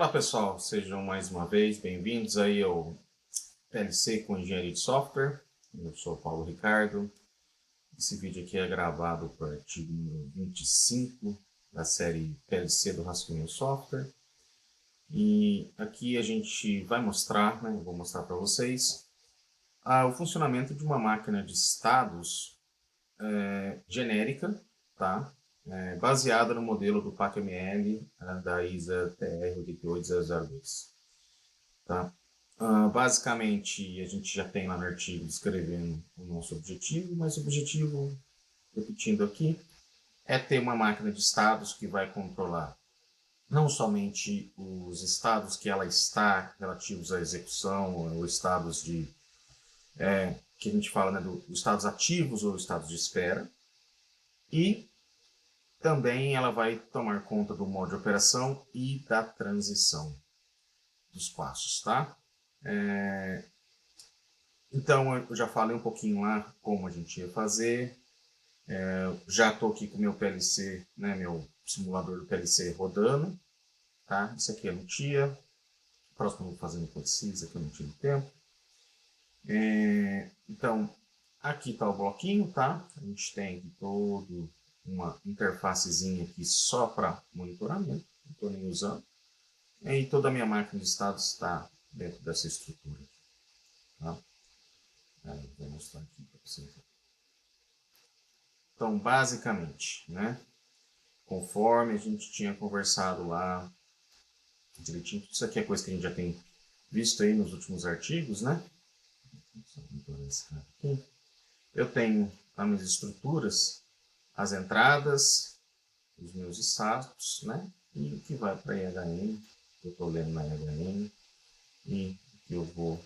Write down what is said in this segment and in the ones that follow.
Olá pessoal, sejam mais uma vez bem-vindos aí ao PLC com Engenharia de Software. Eu sou o Paulo Ricardo. Esse vídeo aqui é gravado para o artigo número 25 da série PLC do Rascunho Software. E aqui a gente vai mostrar, eu vou mostrar para vocês, o funcionamento de uma máquina de estados genérica, tá? Baseada no modelo do PAC-ML da ISA TR 88002. Tá? Basicamente, a gente já tem lá no artigo descrevendo o nosso objetivo, mas o objetivo, repetindo aqui, é ter uma máquina de estados que vai controlar não somente os estados que ela está relativos à execução, ou estados que a gente fala, dos estados ativos ou estados de espera, e também ela vai tomar conta do modo de operação e da transição dos passos, tá? Então, eu já falei um pouquinho lá como a gente ia fazer. Já estou aqui com o meu PLC, meu simulador do PLC rodando. Tá? Isso aqui eu não tinha. Próximo eu vou fazer no PLC, aqui eu não tive tempo. Então, aqui está o bloquinho, tá? A gente tem toda uma interfacezinha aqui só para monitoramento. Não estou nem usando. E toda a minha máquina de estados está dentro dessa estrutura. Tá? Vou mostrar aqui para vocês. Então, basicamente, conforme a gente tinha conversado lá direitinho, isso aqui é coisa que a gente já tem visto aí nos últimos artigos, Eu tenho as minhas estruturas, as entradas, os meus estados, e o que vai para a IHM, que eu estou lendo na IHM, e que eu vou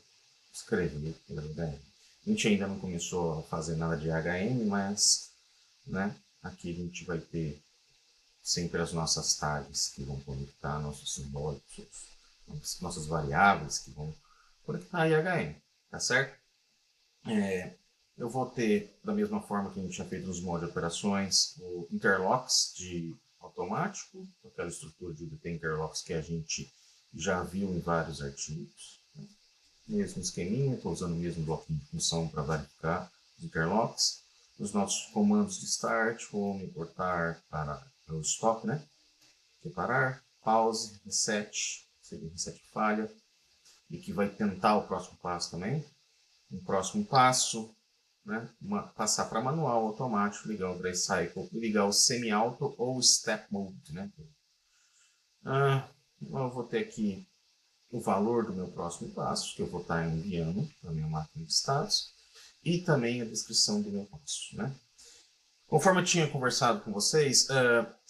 escrever pela IHM. A gente ainda não começou a fazer nada de IHM, mas aqui a gente vai ter sempre as nossas tags que vão conectar nossos simbólicos, nossas variáveis que vão conectar a IHM, tá certo? Eu vou ter, da mesma forma que a gente tinha feito nos modos de operações, o interlocks de automático, aquela estrutura de UDT interlocks que a gente já viu em vários artigos. Mesmo esqueminha, estou usando o mesmo bloquinho de função para verificar os interlocks. Os nossos comandos de start, home, importar para o stop, separar, pause, reset, seria reset falha, e que vai tentar o próximo passo também. Um próximo passo, passar para manual automático, ligar o drive cycle e ligar o semi-auto ou step mode. Eu vou ter aqui o valor do meu próximo passo, que eu vou estar enviando para a minha máquina de estados, e também a descrição do meu passo. Conforme eu tinha conversado com vocês,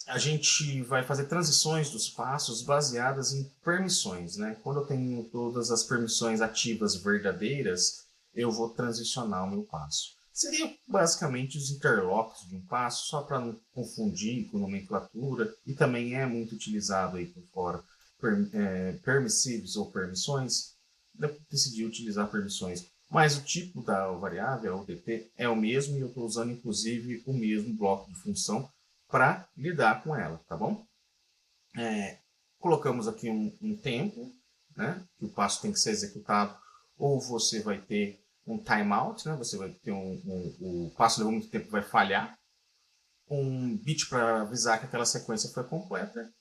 a gente vai fazer transições dos passos baseadas em permissões. Quando eu tenho todas as permissões ativas verdadeiras, eu vou transicionar o meu passo. Seria basicamente os interlocks de um passo, só para não confundir com nomenclatura, e também é muito utilizado aí por fora, permissives ou permissões. Eu decidi utilizar permissões, mas o tipo da variável, a UDT, é o mesmo e eu estou usando inclusive o mesmo bloco de função para lidar com ela, tá bom? Colocamos aqui um tempo, que o passo tem que ser executado, ou você vai ter um timeout, você vai ter o passo levou muito tempo, vai falhar, um bit para avisar que aquela sequência foi completa,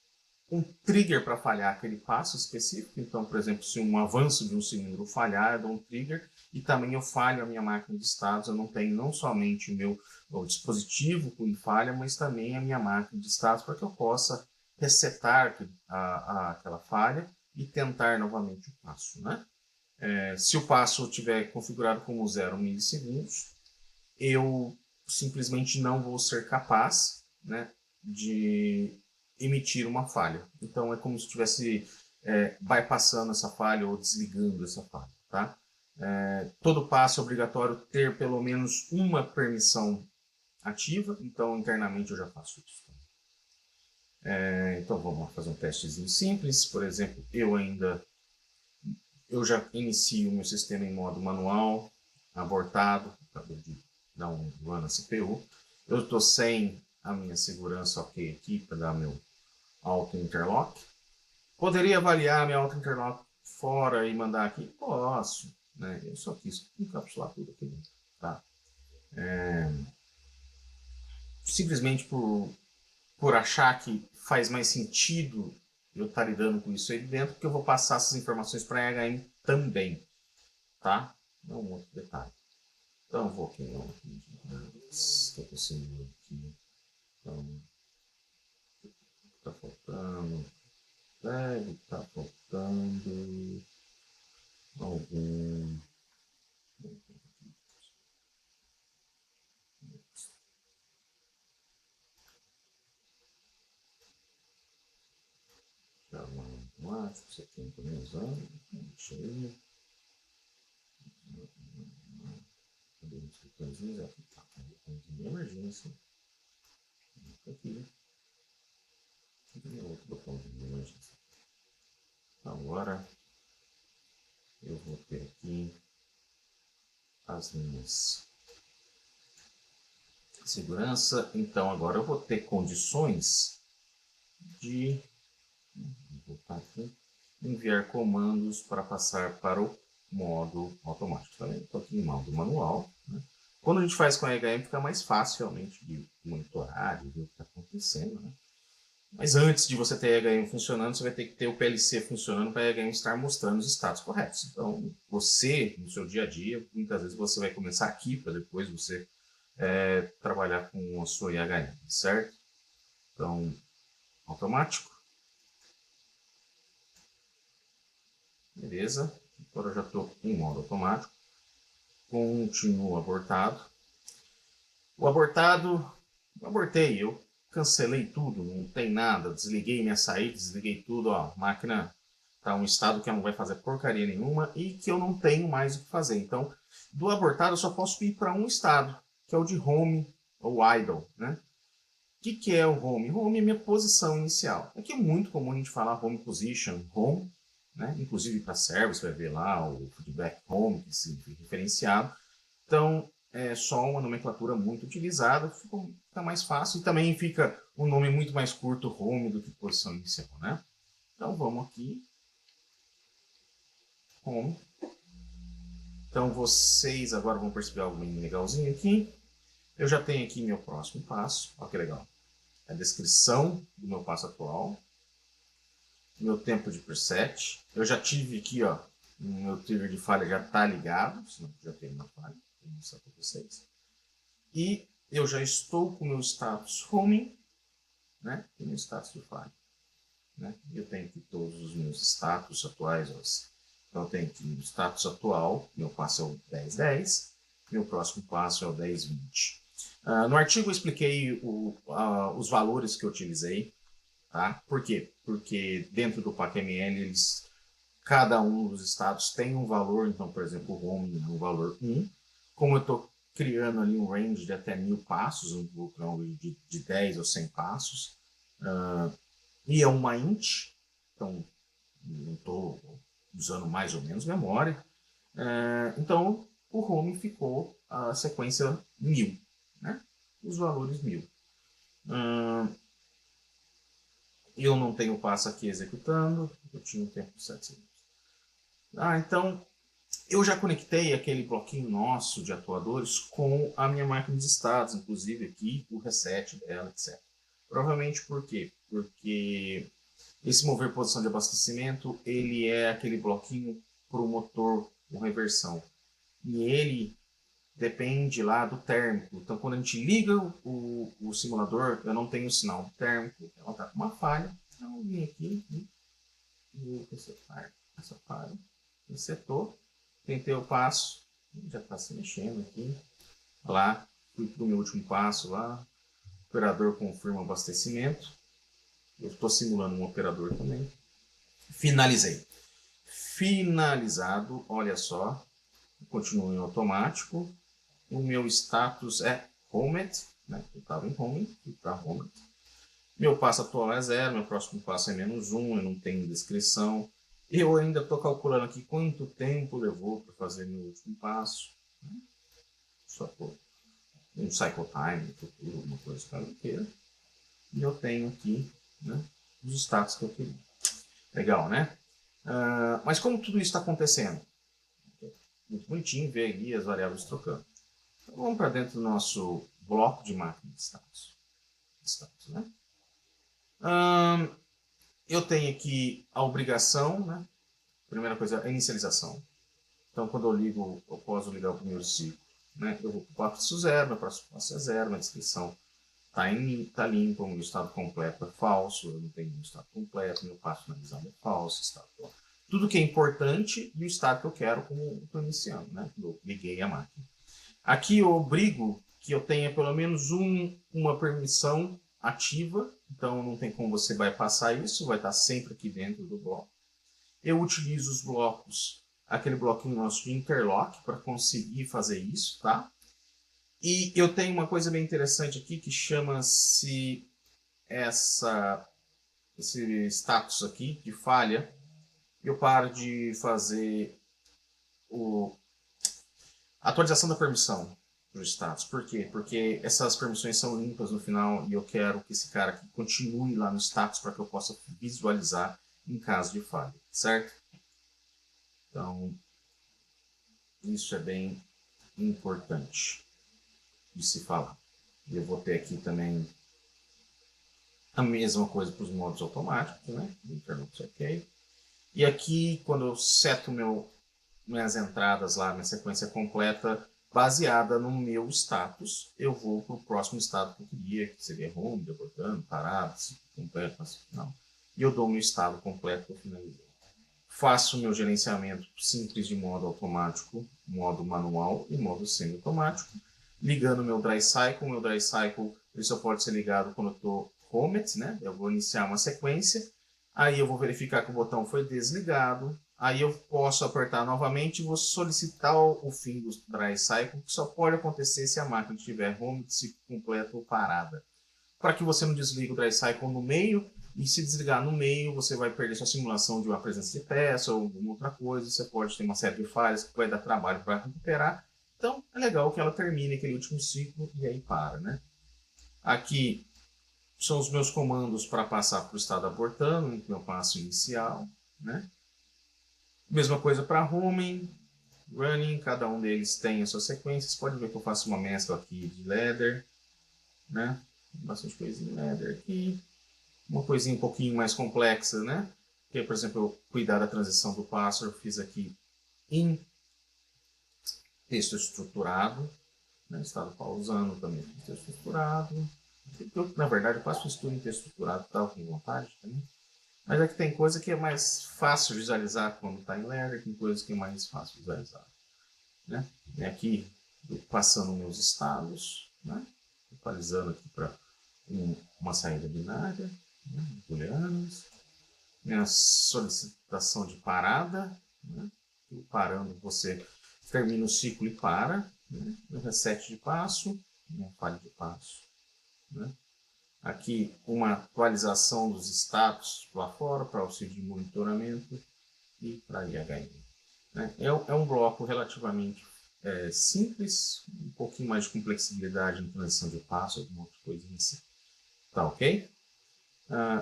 um trigger para falhar aquele passo específico. Então, por exemplo, se um avanço de um segundo falhar, eu dou um trigger e também eu falho a minha máquina de estados. Eu não tenho não somente o dispositivo com falha, mas também a minha máquina de estados para que eu possa resetar aquela falha e tentar novamente o passo. Se o passo estiver configurado como 0 milissegundos, eu simplesmente não vou ser capaz de emitir uma falha. Então é como se estivesse bypassando essa falha ou desligando essa falha. Tá? Todo passo é obrigatório ter pelo menos uma permissão ativa, então internamente eu já faço isso. Então vamos lá fazer um testezinho simples. Por exemplo, eu já inicio o meu sistema em modo manual, abortado, acabei de dar um run na CPU. Eu estou sem a minha segurança ok aqui para dar meu auto interlock. Poderia avaliar minha outra interlock fora e mandar aqui? Posso, né? Eu só quis encapsular tudo aqui dentro, tá? Simplesmente por achar que faz mais sentido eu estar lidando com isso aí dentro, porque eu vou passar essas informações para a EHM também, tá? É um outro detalhe. Então, eu vou aqui no estou conseguindo aqui. Então, tá faltando. Deve estar faltando algum. Já lá, você tem que usando. Deixa eu ver. Cadê os botõezinhos? Aqui tá. Botãozinho de emergência. Aqui. Aqui outro botãozinho de emergência. Agora eu vou ter aqui as minhas segurança. Então agora eu vou ter condições de enviar comandos para passar para o modo automático. Também estou aqui em modo manual. Né? Quando a gente faz com a EHM fica mais fácil realmente de monitorar, de ver o que está acontecendo. Né? Mas antes de você ter a EHM funcionando, você vai ter que ter o PLC funcionando para a EHM estar mostrando os status corretos. Então, você, no seu dia a dia, muitas vezes você vai começar aqui para depois você trabalhar com a sua EHM, certo? Então, automático. Beleza. Agora eu já estou em modo automático. Continuo abortado. O abortado, abortei, eu cancelei tudo, não tem nada, desliguei minha saída, desliguei tudo, ó, a máquina está em um estado que não vai fazer porcaria nenhuma e que eu não tenho mais o que fazer. Então, do abortado eu só posso ir para um estado, que é o de home ou idle, né? O que é o home? Home é minha posição inicial. Aqui é muito comum a gente falar home position, home, né? Inclusive para server, você vai ver lá o feedback home, que significa referenciado. Então, é só uma nomenclatura muito utilizada, fica mais fácil e também fica um nome muito mais curto, home, do que posição inicial, né? Então, vamos aqui, home. Então, vocês agora vão perceber algo bem legalzinho aqui. Eu já tenho aqui meu próximo passo, olha que legal. A descrição do meu passo atual, meu tempo de preset. Eu já tive aqui, ó, o meu trigger de falha já está ligado, senão já tem uma falha, vou mostrar para vocês. E eu já estou com o meu status homing, né, e meu status de falha. Né? Eu tenho aqui todos os meus status atuais. Ó. Então eu tenho aqui o status atual, meu passo é o 10.10, meu próximo passo é o 10.20. No artigo eu expliquei os valores que eu utilizei. Tá? Por quê? Porque dentro do PACML, cada um dos estados tem um valor. Então, por exemplo, o home é um valor 1. Como eu estou criando ali um range de até 1000 passos, um de 10 ou 100 passos, e é uma int, então não estou usando mais ou menos memória. Então, o home ficou a sequência 1000, né? Os valores 1000. Eu não tenho o passo aqui executando, eu tinha um tempo de 7 segundos. Então, eu já conectei aquele bloquinho nosso de atuadores com a minha máquina de estados, inclusive aqui o reset dela, etc. Provavelmente por quê? Porque esse mover posição de abastecimento, ele é aquele bloquinho para o motor com reversão. E ele depende lá do térmico. Então, quando a gente liga o simulador, eu não tenho sinal térmico, ela está com uma falha. Então, eu vim aqui e essa falha. Resetou, tentei o passo, já está se mexendo aqui. Lá, fui para o meu último passo lá. O operador confirma o abastecimento. Eu estou simulando um operador também. Finalizei. Finalizado, olha só, continuo em automático. O meu status é Homed, né? Eu estava em Home, fui para Homed. Meu passo atual é 0, meu próximo passo é -1, eu não tenho descrição. Eu ainda estou calculando aqui quanto tempo levou para fazer meu último passo. Só por um cycle time, futuro, alguma coisa que eu queira. E eu tenho aqui, né, os status que eu queria. Legal, né? Mas como tudo isso está acontecendo? Muito bonitinho ver aqui as variáveis trocando. Então, vamos para dentro do nosso bloco de máquina de status. Né? Eu tenho aqui a obrigação, né? Primeira coisa, a inicialização. Então, quando eu ligo, eu posso ligar o primeiro ciclo, né? Eu vou para o passo 0, meu próximo passo é 0, minha descrição está limpa, o meu estado completo é falso, eu não tenho um estado completo, meu passo finalizado é falso, estado. Tudo que é importante e o estado que eu quero como estou iniciando, né? Eu liguei a máquina. Aqui eu obrigo que eu tenha pelo menos uma permissão ativa, então não tem como você bypassar isso, vai estar sempre aqui dentro do bloco. Eu utilizo os blocos, aquele bloquinho nosso de interlock para conseguir fazer isso, tá? E eu tenho uma coisa bem interessante aqui que chama-se esse status aqui de falha. Eu paro de fazer a atualização da permissão para o status. Por quê? Porque essas permissões são limpas no final e eu quero que esse cara aqui continue lá no status para que eu possa visualizar em caso de falha, certo? Então, isso é bem importante de se falar. Eu vou ter aqui também a mesma coisa para os modos automáticos, né? Internet ok. E aqui, quando eu seto minhas entradas lá, minha sequência completa, baseada no meu status, eu vou para o próximo estado que eu queria, que seria home, debugando, parado, completo, não. E eu dou o meu estado completo para finalizar. Faço o meu gerenciamento simples de modo automático, modo manual e modo semi-automático. Ligando o meu dry cycle. O meu dry cycle ele só pode ser ligado quando eu estou homed, né? Eu vou iniciar uma sequência. Aí eu vou verificar que o botão foi desligado. Aí eu posso apertar novamente e vou solicitar o fim do dry cycle, que só pode acontecer se a máquina estiver homed, ciclo completo ou parada. Para que você não desligue o dry cycle no meio, e se desligar no meio, você vai perder sua simulação de uma presença de peça ou alguma outra coisa. Você pode ter uma série de falhas que vai dar trabalho para recuperar. Então, é legal que ela termine aquele último ciclo e aí para, né? Aqui são os meus comandos para passar para o estado abortando, meu passo inicial, né? Mesma coisa para homing, running, cada um deles tem as suas sequências. Pode ver que eu faço uma mescla aqui de ladder, né? Bastante coisinha ladder aqui. Uma coisinha um pouquinho mais complexa, né? Que, por exemplo, eu cuidar da transição do passo, eu fiz aqui em texto estruturado, né? Estado pausando também fiz texto estruturado. Eu, na verdade, eu faço isso tudo em texto estruturado, estava com vontade também. Mas aqui tem coisa que é mais fácil visualizar quando está em ladder, tem coisa que é mais fácil visualizar, né? E aqui, passando meus estados, né? Atualizando aqui para uma saída binária, né? Booleanos, minha solicitação de parada, né? Parando, você termina o ciclo e para, né? Meu reset de passo, minha falha de passo, né? Aqui uma atualização dos status lá fora para auxílio de monitoramento e para IHM. Né? É um bloco relativamente simples, um pouquinho mais de complexibilidade em transição de passo, alguma outra coisa assim. Tá ok?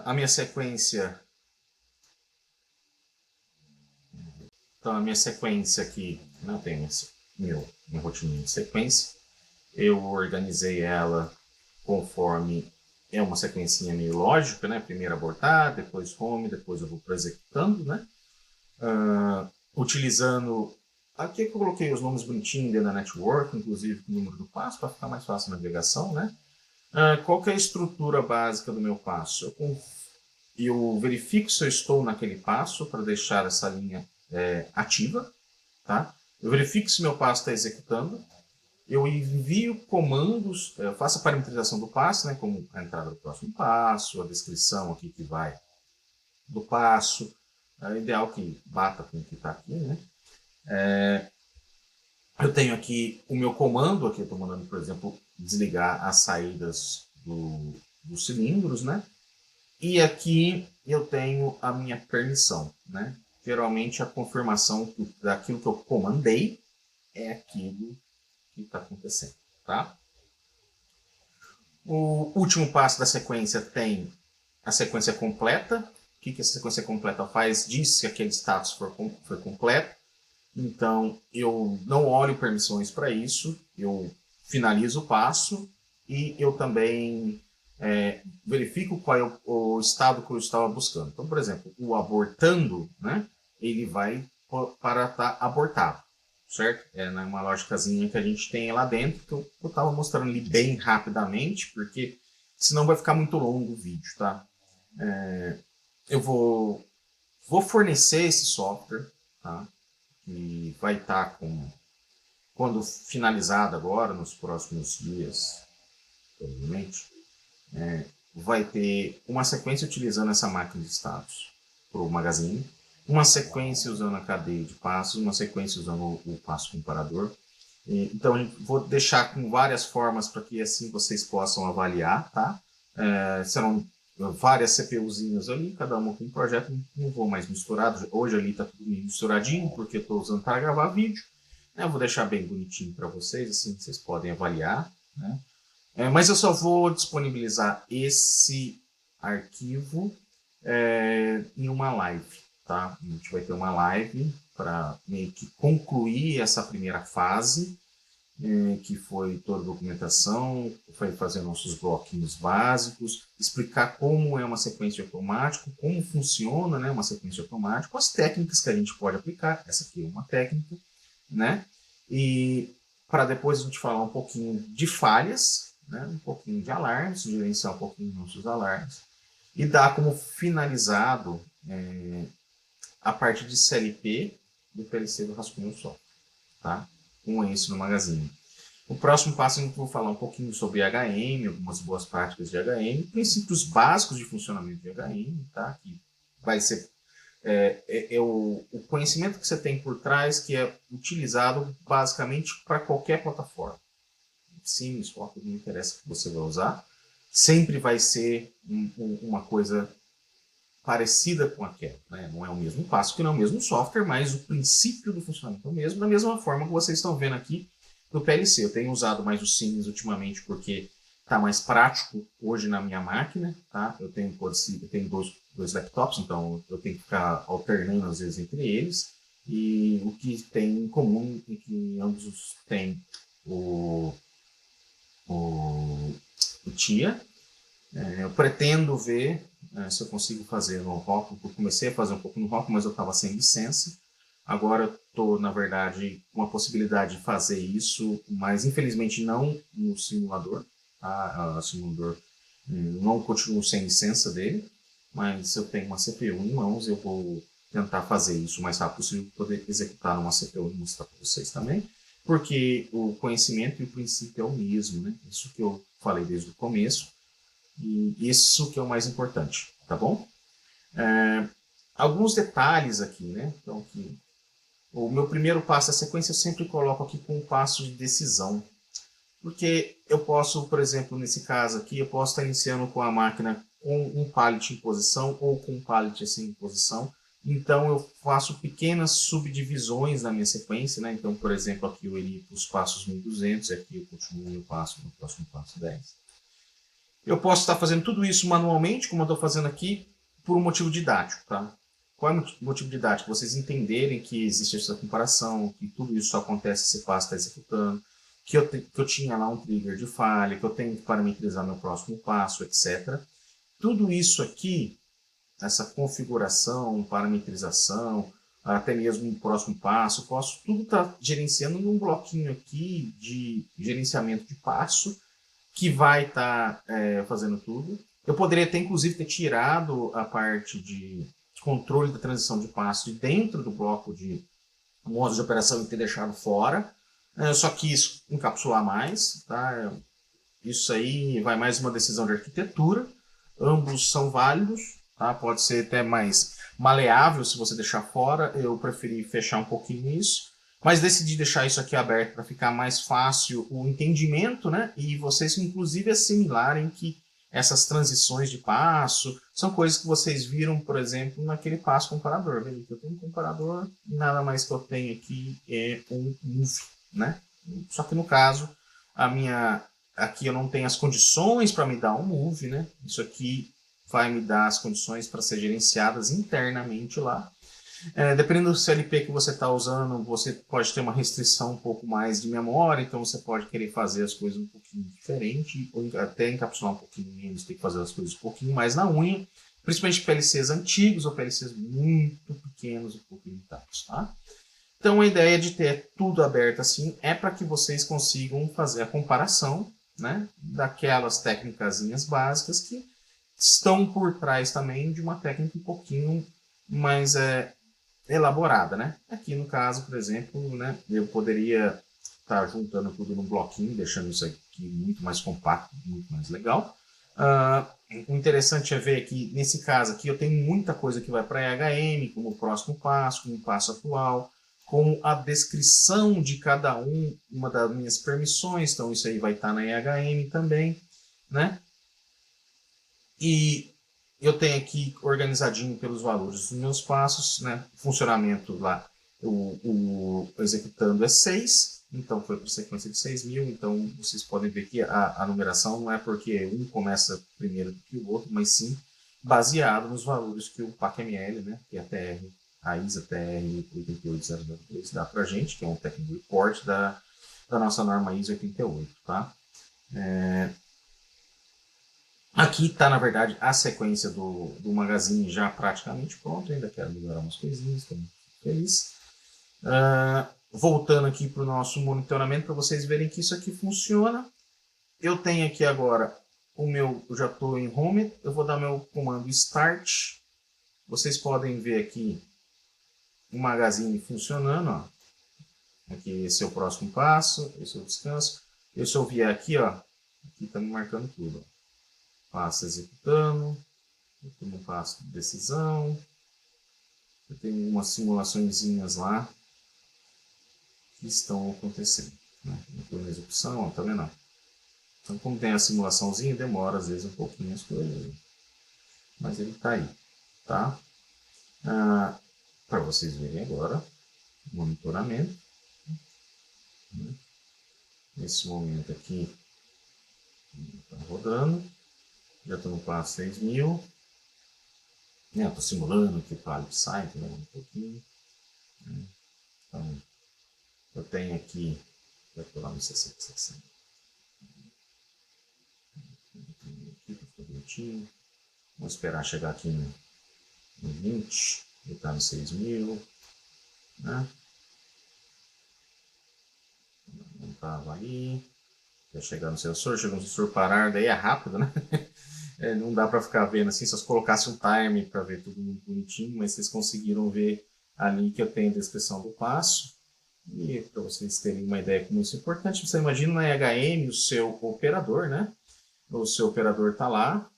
A minha sequência. Então, a minha sequência aqui, né, tem minha rotina de sequência. Eu organizei ela conforme é uma sequencinha meio lógica, né? Primeiro abortar, depois home, depois eu vou para executando, né? Utilizando... Aqui é que eu coloquei os nomes bonitinhos dentro da network, inclusive com o número do passo, para ficar mais fácil a navegação, né? Qual que é a estrutura básica do meu passo? Eu verifico se eu estou naquele passo para deixar essa linha ativa, tá? Eu verifico se meu passo está executando. Eu envio comandos, eu faço a parametrização do passo, né, como a entrada do próximo passo, a descrição aqui que vai do passo. É ideal que bata com o que está aqui, né? Eu tenho aqui o meu comando, aqui eu estou mandando, por exemplo, desligar as saídas dos cilindros, né? E aqui eu tenho a minha permissão, né? Geralmente a confirmação daquilo que eu comandei é aquilo que está acontecendo, tá? O último passo da sequência tem a sequência completa, que essa sequência completa faz? Diz se aquele status foi completo. Então, eu não olho permissões para isso, eu finalizo o passo e eu também verifico qual é o estado que eu estava buscando. Então, por exemplo, o abortando, né, ele vai para estar abortado, certo? É uma lógicazinha que a gente tem lá dentro, que eu estava mostrando ali bem rapidamente, porque senão vai ficar muito longo o vídeo, tá? Eu vou fornecer esse software, tá? Que vai estar quando finalizado agora, nos próximos dias, provavelmente, vai ter uma sequência utilizando essa máquina de status para o Magazine, uma sequência usando a cadeia de passos, uma sequência usando o passo comparador. Então, eu vou deixar com várias formas para que assim vocês possam avaliar, tá? Serão várias CPUzinhas ali, cada uma com um projeto, não vou mais misturado. Hoje ali está tudo misturadinho, porque eu estou usando para gravar vídeo. Eu vou deixar bem bonitinho para vocês, assim vocês podem avaliar, né? Mas eu só vou disponibilizar esse arquivo em uma live, tá? A gente vai ter uma live para meio que concluir essa primeira fase, que foi toda a documentação, foi fazer nossos bloquinhos básicos, explicar como é uma sequência automática, como funciona, né, uma sequência automática, as técnicas que a gente pode aplicar. Essa aqui é uma técnica, né? E para depois a gente falar um pouquinho de falhas, né, um pouquinho de alarmes, gerenciar um pouquinho nossos alarmes, e dar como finalizado a parte de CLP do PLC do Rascunho Software, tá? Com isso no Magazine. O próximo passo eu vou falar um pouquinho sobre HM, algumas boas práticas de HM, princípios básicos de funcionamento de HM, tá? Que vai ser o conhecimento que você tem por trás, que é utilizado basicamente para qualquer plataforma. Sim, Spock, não interessa o que você vai usar, sempre vai ser uma coisa parecida com aquela, né? Não é o mesmo passo, que não é o mesmo software, mas o princípio do funcionamento é o mesmo, da mesma forma que vocês estão vendo aqui no PLC. Eu tenho usado mais o Siemens ultimamente porque está mais prático hoje na minha máquina, tá? Eu tenho dois laptops, então eu tenho que ficar alternando às vezes entre eles, e o que tem em comum é que ambos têm o TIA. Eu pretendo ver se eu consigo fazer no Rock. Eu comecei a fazer um pouco no Rock, mas eu estava sem licença. Agora estou, na verdade, com a possibilidade de fazer isso, mas infelizmente não no simulador. Tá? O simulador não continuo sem licença dele, mas eu tenho uma CPU em mãos, eu vou tentar fazer isso o mais rápido possível, poder executar numa CPU e mostrar para vocês também, porque o conhecimento e o princípio é o mesmo, né? Isso que eu falei desde o começo. E isso que é o mais importante, tá bom? Alguns detalhes aqui, né? Então, aqui, o meu primeiro passo da sequência eu sempre coloco aqui com um passo de decisão. Porque eu posso, por exemplo, nesse caso aqui, eu posso estar iniciando com a máquina com um pallet em posição ou com um pallet assim em posição. Então, eu faço pequenas subdivisões na minha sequência, né? Então, por exemplo, aqui eu iria para os passos 1200 e aqui eu continuo no próximo passo 10. Eu posso estar fazendo tudo isso manualmente, como eu estou fazendo aqui, por um motivo didático, tá? Qual é o motivo didático? Vocês entenderem que existe essa comparação, que tudo isso só acontece se o passo está executando, que eu tinha lá um trigger de falha, que eu tenho que parametrizar meu próximo passo, etc. Tudo isso aqui, essa configuração, parametrização, até mesmo o próximo passo, posso tudo estar gerenciando num bloquinho aqui de gerenciamento de passo, que vai estar fazendo tudo. Eu poderia ter, inclusive, ter tirado a parte de controle da transição de passo de dentro do bloco de modos de operação e ter deixado fora. Eu só quis encapsular mais, tá? Isso aí vai mais uma decisão de arquitetura. Ambos são válidos, tá? Pode ser até mais maleável se você deixar fora. Eu preferi fechar um pouquinho isso. Mas decidi deixar isso aqui aberto para ficar mais fácil o entendimento, né? E vocês, inclusive, assimilarem que essas transições de passo são coisas que vocês viram, por exemplo, naquele passo comparador. Veja que eu tenho um comparador e nada mais que eu tenho aqui é um move, né? Só que no caso, aqui eu não tenho as condições para me dar um move, né? Isso aqui vai me dar as condições para ser gerenciadas internamente lá. Dependendo do CLP que você está usando, você pode ter uma restrição um pouco mais de memória, então você pode querer fazer as coisas um pouquinho diferente, ou até encapsular um pouquinho menos, ter que fazer as coisas um pouquinho mais na unha, principalmente PLCs antigos ou PLCs muito pequenos e pouco limitados, tá? Então a ideia de ter tudo aberto assim é para que vocês consigam fazer a comparação, né, daquelas técnicas básicas que estão por trás também de uma técnica um pouquinho mais elaborada, né? Aqui no caso, por exemplo, né, eu poderia estar juntando tudo num bloquinho, deixando isso aqui muito mais compacto, muito mais legal. O interessante é ver que, nesse caso aqui, eu tenho muita coisa que vai para EHM, como o próximo passo, como o passo atual, como a descrição de cada uma das minhas permissões, então isso aí vai estar na EHM também, né? E eu tenho aqui organizadinho pelos valores dos meus passos, né? O funcionamento lá, o executando é 6, então foi por sequência de 6.000, então vocês podem ver que a numeração não é porque um começa primeiro do que o outro, mas sim baseado nos valores que o PAC-ML, né, que é a ISA TR 88002 dá para a gente, que é um Technical Report da nossa norma ISO 88, tá? Aqui está, na verdade, a sequência do Magazine já praticamente pronto. Ainda quero melhorar umas coisinhas, estou muito feliz. Voltando aqui para o nosso monitoramento, para vocês verem que isso aqui funciona. Eu tenho aqui agora eu já estou em Home, eu vou dar meu comando Start. Vocês podem ver aqui o Magazine funcionando, ó. Aqui esse é o próximo passo, esse é o descanso. E se eu vier aqui, ó, aqui está me marcando tudo, ó. Passo executando, último passo de decisão. Eu tenho umas simulaçõezinhas lá que estão acontecendo, né? Na execução, ó, tá vendo? Então, como tem a simulaçãozinha, demora às vezes um pouquinho as coisas, mas ele tá aí, tá? Para vocês verem agora, monitoramento. Nesse momento aqui, está rodando. Já estou no passo 6.000. Estou simulando aqui para o site, né, um pouquinho. Então, eu tenho aqui, vai pular no 6060. Aqui para ficar bonitinho. Vamos esperar chegar aqui no 20. Ele está no 6.000. Né? Não estava aí. Vai chegar no sensor, chega no sensor parar, daí é rápido, né? Não dá para ficar vendo assim, se eu colocasse um timer para ver tudo muito bonitinho, mas vocês conseguiram ver ali que eu tenho a descrição do passo. E para vocês terem uma ideia como isso é importante, você imagina na EHM o seu operador, né? O seu operador está lá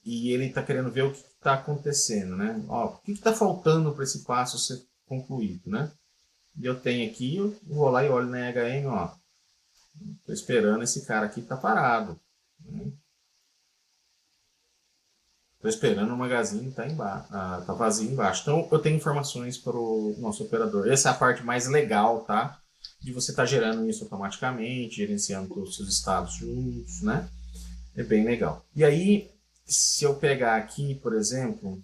e ele está querendo ver o que está acontecendo, né? Ó, o que está faltando para esse passo ser concluído, né? E eu tenho aqui, eu vou lá e olho na EHM, ó. Estou esperando esse cara aqui tá parado. Estou esperando o Magazine tá vazio embaixo. Então eu tenho informações para o nosso operador. Essa é a parte mais legal, tá? De você estar gerando isso automaticamente, gerenciando todos os seus estados juntos, né? É bem legal. E aí, se eu pegar aqui, por exemplo,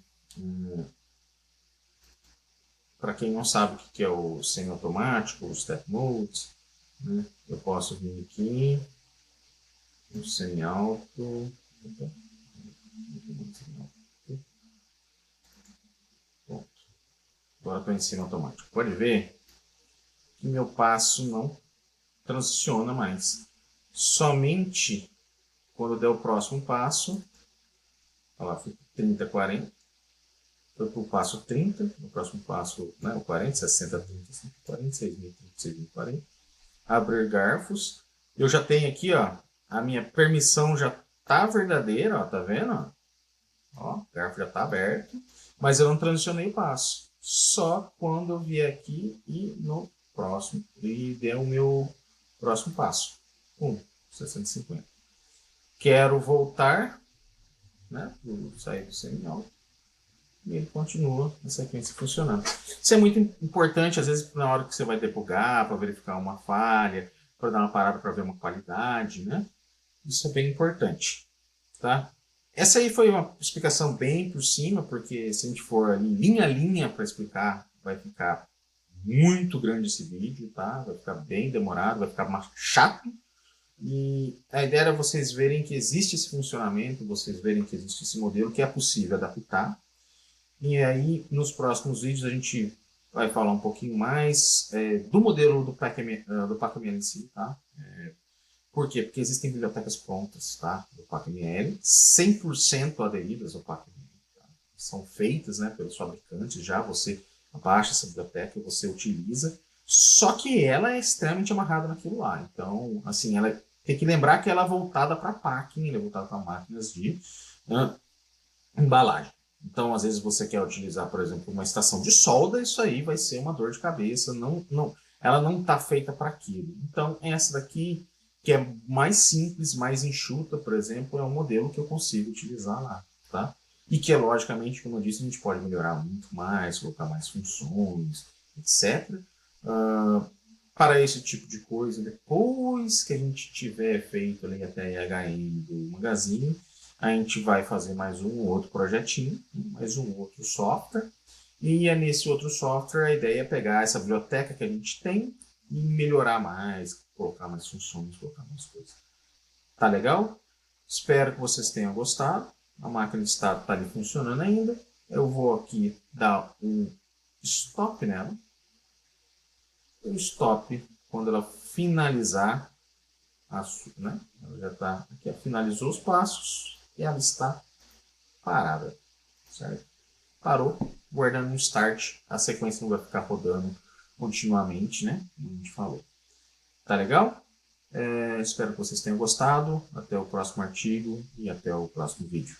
para quem não sabe o que é o semi-automático, o Step Modes, né? Eu posso vir aqui, no semi-auto. Pronto. Agora estou em cima automático. Pode ver que meu passo não transiciona mais. Somente quando der o próximo passo, olha lá, foi 30, 40. Foi para o passo 30, o próximo passo, né, o 40, 60, 30, 46 mil, 36 mil, 40. Abrir garfos. Eu já tenho aqui, ó, a minha permissão já tá verdadeira, ó, tá vendo? Ó, o garfo já tá aberto, mas eu não transicionei o passo. Só quando eu vier aqui e no próximo, e der o meu próximo passo. 650. Quero voltar, né, sair do semi-auto, e ele continua na sequência funcionando. Isso é muito importante, às vezes, na hora que você vai debugar, para verificar uma falha, para dar uma parada para ver uma qualidade, né? Isso é bem importante, tá? Essa aí foi uma explicação bem por cima, porque se a gente for ali linha a linha para explicar, vai ficar muito grande esse vídeo, tá? Vai ficar bem demorado, vai ficar mais chato. E a ideia era vocês verem que existe esse funcionamento, vocês verem que existe esse modelo, que é possível adaptar. E aí, nos próximos vídeos, a gente vai falar um pouquinho mais do modelo do PacML em si, tá? Por quê? Porque existem bibliotecas prontas, tá? Do PacML, 100% aderidas ao PacML. Tá? São feitas, né, pelos fabricantes, já você baixa essa biblioteca e você utiliza, só que ela é extremamente amarrada naquilo lá. Então, assim, ela tem que lembrar que ela é voltada para packing, ela é voltada para máquinas de embalagem. Então, às vezes você quer utilizar, por exemplo, uma estação de solda, isso aí vai ser uma dor de cabeça, ela não está feita para aquilo. Então, essa daqui, que é mais simples, mais enxuta, por exemplo, é um modelo que eu consigo utilizar lá, tá? E que, logicamente, como eu disse, a gente pode melhorar muito mais, colocar mais funções, etc. Para esse tipo de coisa, depois que a gente tiver feito ali até a IHM do Magazine, a gente vai fazer mais um outro projetinho, mais um outro software, e é nesse outro software a ideia é pegar essa biblioteca que a gente tem e melhorar mais, colocar mais funções, colocar mais coisas. Tá legal? Espero que vocês tenham gostado. A máquina de estado está ali funcionando ainda. Eu vou aqui dar um stop nela. O stop, quando ela finalizar, né? Ela já está aqui, finalizou os passos e ela está parada, certo? Parou, guardando um start, a sequência não vai ficar rodando continuamente, né? Como a gente falou. Tá legal? Espero que vocês tenham gostado. Até o próximo artigo e até o próximo vídeo.